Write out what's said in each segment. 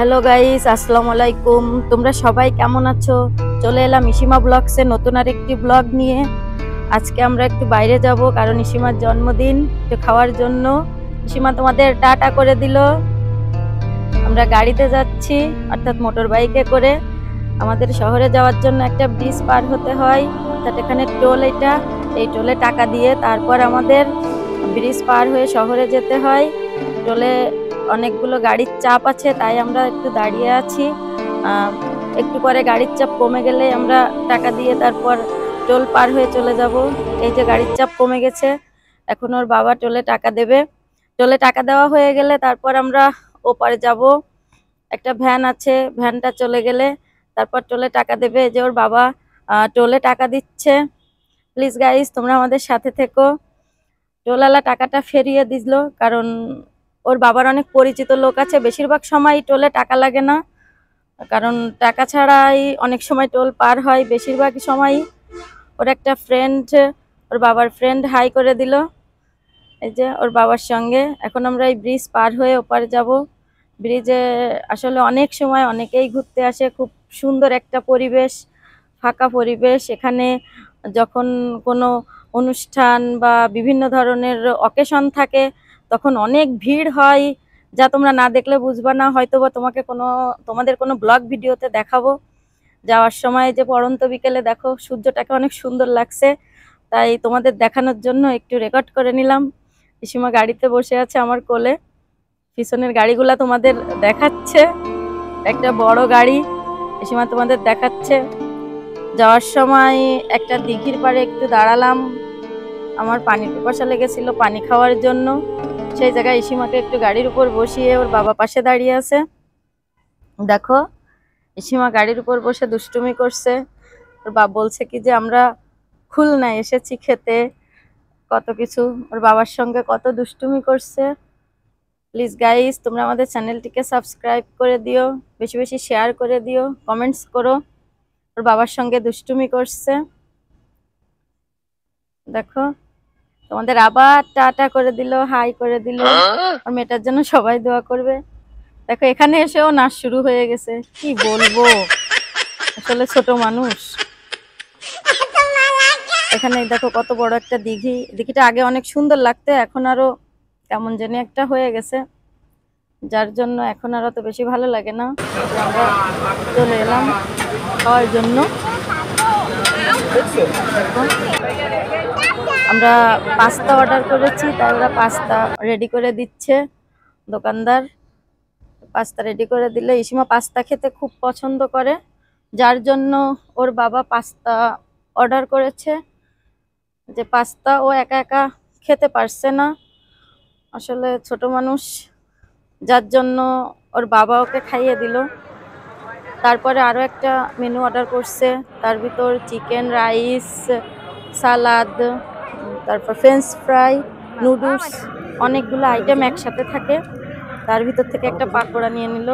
Hello guys, আসসালামু আলাইকুম। তোমরা সবাই কেমন আছো? চলে এলাম ইসিমা ব্লগসে নতুন আরেকটি ব্লগ নিয়ে। আজকে আমরা একটু বাইরে যাব, কারণ ইসিমার জন্মদিন, একটু খাওয়ার জন্য। ইসিমা তোমাদের টাটা করে দিল। আমরা গাড়িতে যাচ্ছি, অর্থাৎ মোটর বাইকে করে। আমাদের শহরে যাওয়ার জন্য একটা ব্রিজ পার হতে হয়, অর্থাৎ এখানে টোল। এই টোলে টাকা দিয়ে তারপর আমাদের ব্রিজ পার হয়ে শহরে যেতে হয়। টোলে অনেকগুলো গাড়ির চাপ আছে, তাই আমরা একটু দাঁড়িয়ে আছি। একটু পরে গাড়ির চাপ কমে গেলে আমরা টাকা দিয়ে তারপর টোল পার হয়ে চলে যাব। এই যে গাড়ির চাপ কমে গেছে, এখন ওর বাবা টোলে টাকা দেবে। টোলে টাকা দেওয়া হয়ে গেলে তারপর আমরা ওপারে যাব। একটা ভ্যান আছে, ভ্যানটা চলে গেলে তারপর টোলে টাকা দেবে। যে ওর বাবা টোলে টাকা দিচ্ছে। প্লিজ গাইস, তোমরা আমাদের সাথে থেকো। টোলওয়ালা টাকাটা ফেরিয়ে দিল, কারণ ওর বাবার অনেক পরিচিত লোক আছে। বেশিরভাগ সময় টোলে টাকা লাগে না, কারণ টাকা ছাড়াই অনেক সময় টোল পার হয়। বেশিরভাগ সময় ওর একটা ফ্রেন্ড, ওর বাবার ফ্রেন্ড হাই করে দিল এই যে ওর বাবার সঙ্গে। এখন আমরা এই ব্রিজ পার হয়ে ওপারে যাব। ব্রিজে আসলে অনেক সময় অনেকেই ঘুরতে আসে। খুব সুন্দর একটা পরিবেশ, ফাঁকা পরিবেশ। এখানে যখন কোনো অনুষ্ঠান বা বিভিন্ন ধরনের অকেশন থাকে তখন অনেক ভিড় হয়, যা তোমরা না দেখলে বুঝবা না। হয়তো বা তোমাদের কোনো ব্লগ ভিডিওতে দেখাবো। যাওয়ার সময় যে পড়ন্ত বিকেলে দেখো সূর্যটাকে অনেক সুন্দর লাগছে, তাই তোমাদের দেখানোর জন্য একটু রেকর্ড করে নিলাম। পিসিমা গাড়িতে বসে আছে আমার কোলে, পিছনের গাড়িগুলা তোমাদের দেখাচ্ছে। একটা বড় গাড়ি পিসিমা তোমাদের দেখাচ্ছে। যাওয়ার সময় একটা দিঘির পাড়ে একটু দাঁড়ালাম, আমার পানি পিপাসা লেগেছিল পানি খাওয়ার জন্য। সেই জায়গায় ইসিমাকে একটু গাড়ির উপর বসিয়ে ওর বাবা পাশে দাঁড়িয়ে আছে। দেখো ইসিমা গাড়ির উপর বসে দুষ্টুমি করছে। ওর বাবা বলছে কি যে আমরা খুলনায় এসেছি খেতে, কত কিছু। ওর বাবার সঙ্গে কত দুষ্টুমি করছে। প্লিজ গাইস, তোমরা আমাদের চ্যানেলটিকে সাবস্ক্রাইব করে দিও, বেশি বেশি শেয়ার করে দিও, কমেন্টস করো। ওর বাবার সঙ্গে দুষ্টুমি করছে। দেখো তোমাদের আবার টাটা করে দিল, হাই করে দিল। আর মেয়েটার জন্য সবাই দোয়া করবে। দেখো এখানে এসেও নাচ শুরু হয়ে গেছে, কি বলবো, আসলে ছোট মানুষ। এখানে দেখো কত বড় একটা দিঘি। দিঘিটা আগে অনেক সুন্দর লাগতো, এখন আরো কেমন জানি একটা হয়ে গেছে, যার জন্য এখন আর অত বেশি ভালো লাগে না। আমরা চলে এলাম খাওয়ার জন্য। আমরা পাস্তা অর্ডার করেছি, তাই ওরা পাস্তা রেডি করে দিচ্ছে। দোকানদার পাস্তা রেডি করে দিলে, ইসিমা পাস্তা খেতে খুব পছন্দ করে, যার জন্য ওর বাবা পাস্তা অর্ডার করেছে। যে পাস্তা ও একা একা খেতে পারছে না, আসলে ছোট মানুষ, যার জন্য ওর বাবা ওকে খাইয়ে দিল। তারপরে আরও একটা মেনু অর্ডার করছে, তার ভিতর চিকেন, রাইস, সালাদ, তারপর ফ্রেঞ্চ ফ্রাই, নুডলস, অনেকগুলো আইটেম একসাথে থাকে। তার ভিতর থেকে একটা পাকোড়া নিয়ে নিল,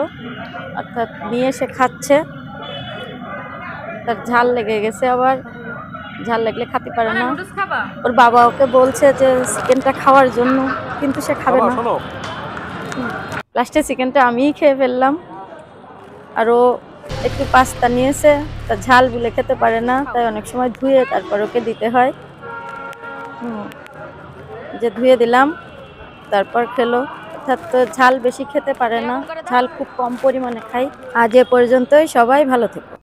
অর্থাৎ নিয়ে সে খাচ্ছে। তার ঝাল লেগে গেছে, আবার ঝাল লাগলে খেতে পারে না। ওর বাবা ওকে বলছে যে চিকেনটা খাওয়ার জন্য, কিন্তু সে খাবে না। লাস্টে চিকেনটা আমিই খেয়ে ফেললাম। আরও একটু পাস্তা নিয়েছে, তার ঝাল বলে খেতে পারে না, তাই অনেক সময় ধুয়ে তারপর ওকে দিতে হয়। যে ধুয়ে দিলাম, তারপর খেলো। অর্থাৎ ঝাল বেশি খেতে পারে না, ঝাল খুব কম পরিমাণে খাই। আজ এ পর্যন্তই, সবাই ভালো থেকো।